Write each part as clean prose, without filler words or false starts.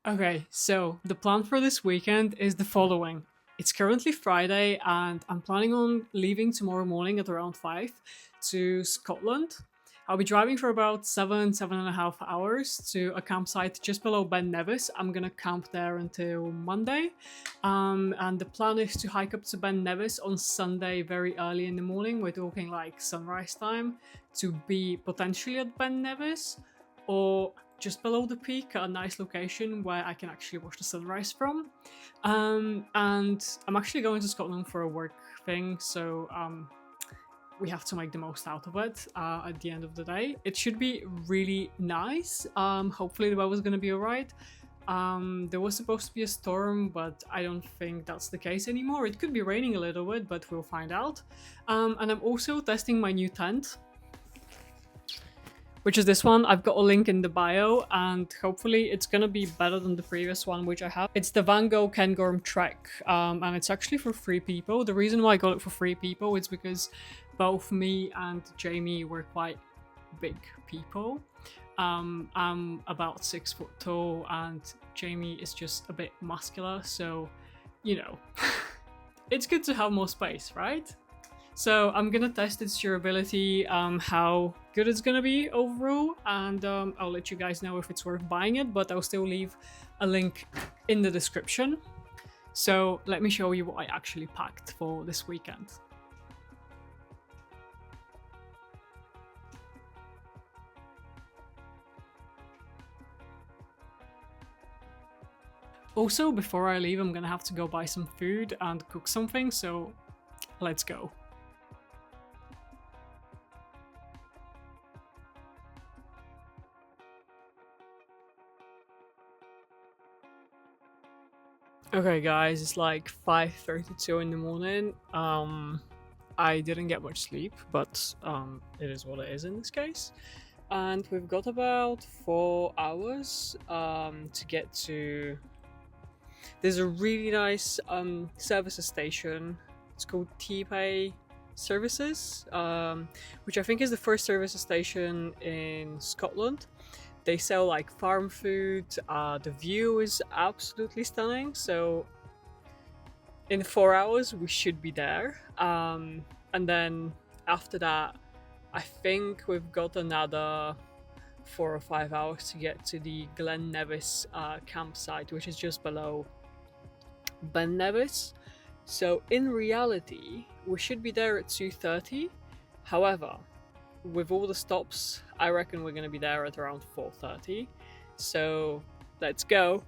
Okay, so the plan for this weekend is the following. It's currently Friday, and I'm planning on leaving tomorrow morning at around 5 to Scotland. I'll be driving for about 7.5 hours to a campsite just below Ben Nevis. I'm gonna camp there until Monday. And the plan is to hike up to Ben Nevis on Sunday very early in the morning. We're talking like sunrise time to be potentially at Ben Nevis or just below the peak at a nice location where I can actually watch the sunrise from. And I'm actually going to Scotland for a work thing, so we have to make the most out of it at the end of the day. It should be really nice. Hopefully, the weather's going to be alright. There was supposed to be a storm, but I don't think that's the case anymore. It could be raining a little bit, but we'll find out. And I'm also testing my new tent, which is this one. I've got a link in the bio, and hopefully it's gonna be better than the previous one which I have. It's the Vango Cairngorm Trek, and it's actually for 3 people. The reason why I got it for 3 people is because both me and Jamie were quite big people. I'm about 6 foot tall, and Jamie is just a bit muscular, so you know, it's good to have more space, right? So I'm gonna test its durability, how good it's gonna be overall, and I'll let you guys know if it's worth buying it, but I'll still leave a link in the description. So let me show you what I actually packed for this weekend. Also, before I leave, I'm gonna have to go buy some food and cook something, so let's go. Okay guys, it's like 5:32 in the morning. I didn't get much sleep, but it is what it is in this case. And we've got about 4 hours to get to. There's a really nice services station. It's called Tebay Services, which I think is the first services station in Scotland. They sell like farm food. The view is absolutely stunning. So in 4 hours we should be there. And then after that, I think we've got another 4 or 5 hours to get to the Glen Nevis campsite, which is just below Ben Nevis. So in reality, we should be there at 2:30. However, with all the stops, I reckon we're going to be there at around 4:30. So let's go.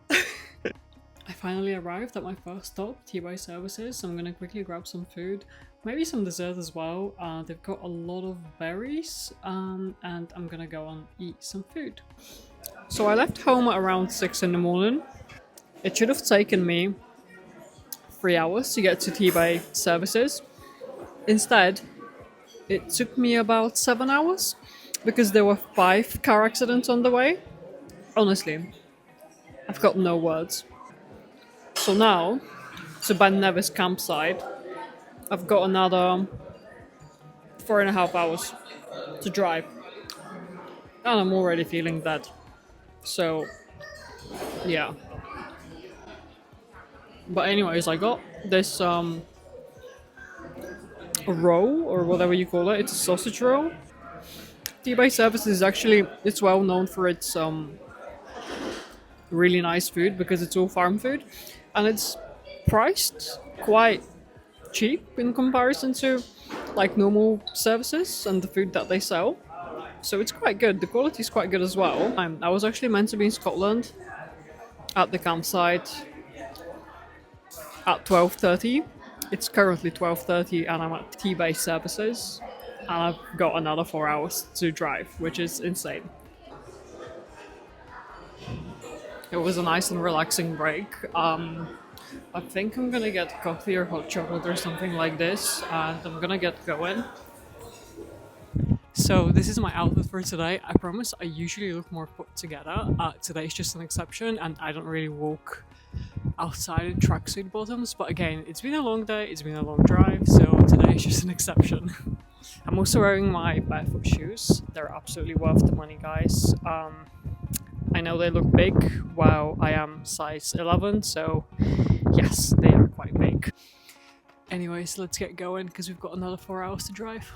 I finally arrived at my first stop, Tebay Services. So I'm going to quickly grab some food, maybe some dessert as well. They've got a lot of berries, and I'm going to go and eat some food. So I left home at around 6 in the morning. It should have taken me 3 hours to get to Tebay Services. Instead, it took me about 7 hours because there were 5 car accidents on the way. Honestly, I've got no words. So now, to Ben Nevis campsite, I've got another 4.5 hours to drive. And I'm already feeling dead. So, yeah. But anyways, I got this roll, or whatever you call it. It's a sausage roll. Tebay Services is actually, it's well known for its really nice food because it's all farm food, and it's priced quite cheap in comparison to like normal services and the food that they sell. So it's quite good. The quality is quite good as well. I was actually meant to be in Scotland at the campsite at 12:30. It's currently 12:30 and I'm at Tebay Services, and I've got another 4 hours to drive, which is insane. It was a nice and relaxing break. I think I'm gonna get coffee or hot chocolate or something like this, and I'm gonna get going. So this is my outfit for today. I promise I usually look more put together. Today's just an exception, and I don't really walk outside in tracksuit bottoms. But again, it's been a long day, it's been a long drive, so today is just an exception. I'm also wearing my barefoot shoes. They're absolutely worth the money, guys. I know they look big, while I am size 11, so yes, they are quite big. Anyways, let's get going because we've got another 4 hours to drive.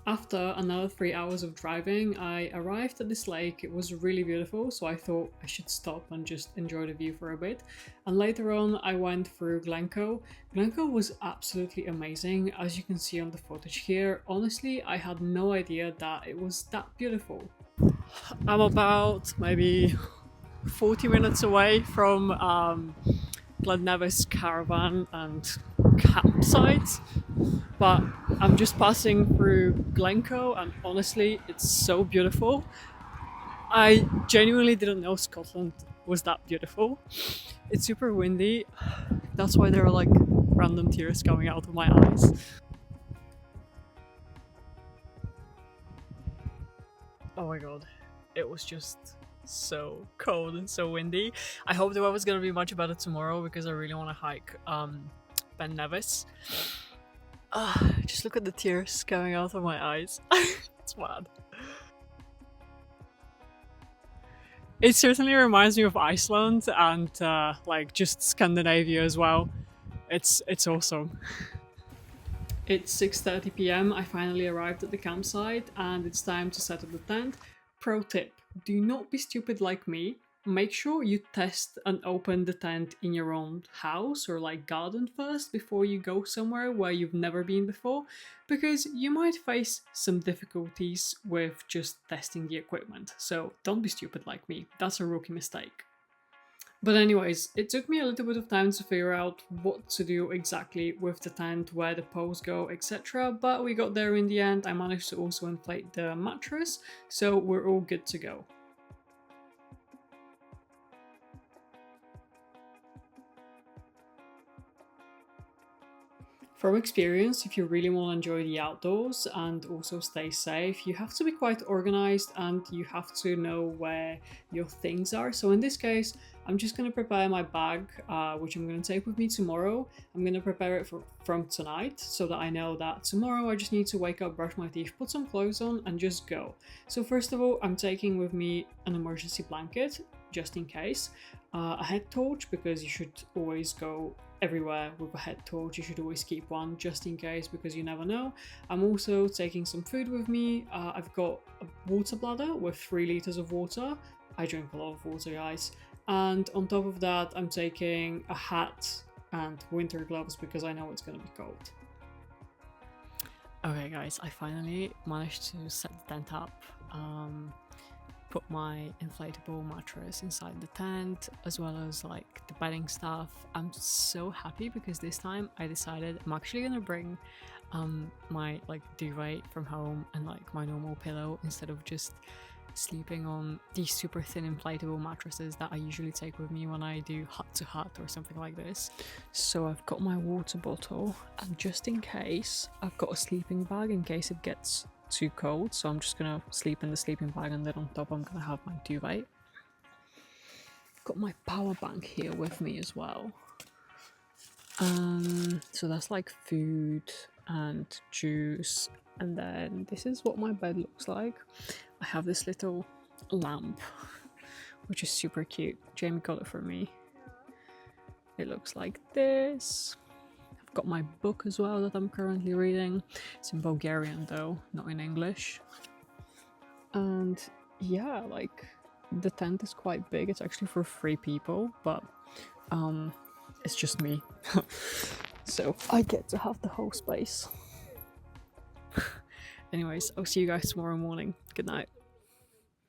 After another 3 hours of driving, I arrived at this lake. It was really beautiful, so I thought I should stop and just enjoy the view for a bit. And later on, I went through Glencoe. Glencoe was absolutely amazing, as you can see on the footage here. Honestly, I had no idea that it was that beautiful. I'm about maybe 40 minutes away from Glen Nevis Caravan and Campsite, but I'm just passing through Glencoe, and honestly, it's so beautiful. I genuinely didn't know Scotland was that beautiful. It's super windy, that's why there are like random tears coming out of my eyes. Oh my god, it was just so cold and so windy. I hope the weather's gonna be much better tomorrow because I really want to hike Ben Nevis. Just look at the tears coming out of my eyes. It's mad. It certainly reminds me of Iceland and like just Scandinavia as well. It's awesome. It's 6:30 p.m. I finally arrived at the campsite and it's time to set up the tent. Pro tip, do not be stupid like me. Make sure you test and open the tent in your own house or like garden first before you go somewhere where you've never been before, because you might face some difficulties with just testing the equipment. So don't be stupid like me. That's a rookie mistake. But anyways, it took me a little bit of time to figure out what to do exactly with the tent, where the poles go, etc. But we got there in the end. I managed to also inflate the mattress, so we're all good to go. From experience, if you really want to enjoy the outdoors and also stay safe, you have to be quite organized and you have to know where your things are. So in this case, I'm just going to prepare my bag, which I'm going to take with me tomorrow. I'm going to prepare it from tonight so that I know that tomorrow I just need to wake up, brush my teeth, put some clothes on and just go. So first of all, I'm taking with me an emergency blanket, just in case, a head torch, because you should always go everywhere with a head torch. You should always keep one just in case, because you never know. I'm also taking some food with me. I've got a water bladder with 3 liters of water. I drink a lot of water, guys. And on top of that, I'm taking a hat and winter gloves because I know it's gonna be cold. Okay guys, I finally managed to set the tent up. Put my inflatable mattress inside the tent, as well as like the bedding stuff. I'm so happy because this time I decided I'm actually gonna bring my like duvet from home and like my normal pillow instead of just sleeping on these super thin inflatable mattresses that I usually take with me when I do hut to hut or something like this. So I've got my water bottle, and just in case I've got a sleeping bag in case it gets too cold, so I'm just gonna sleep in the sleeping bag and then on top I'm gonna have my duvet. Got my power bank here with me as well. So that's like food and juice, and then this is what my bed looks like. I have this little lamp which is super cute. Jamie got it for me. It looks like this. Got my book as well that I'm currently reading. It's in Bulgarian though, not in English. And yeah, like the tent is quite big. It's actually for 3 people, but it's just me. So I get to have the whole space. Anyways, I'll see you guys tomorrow morning. Good night.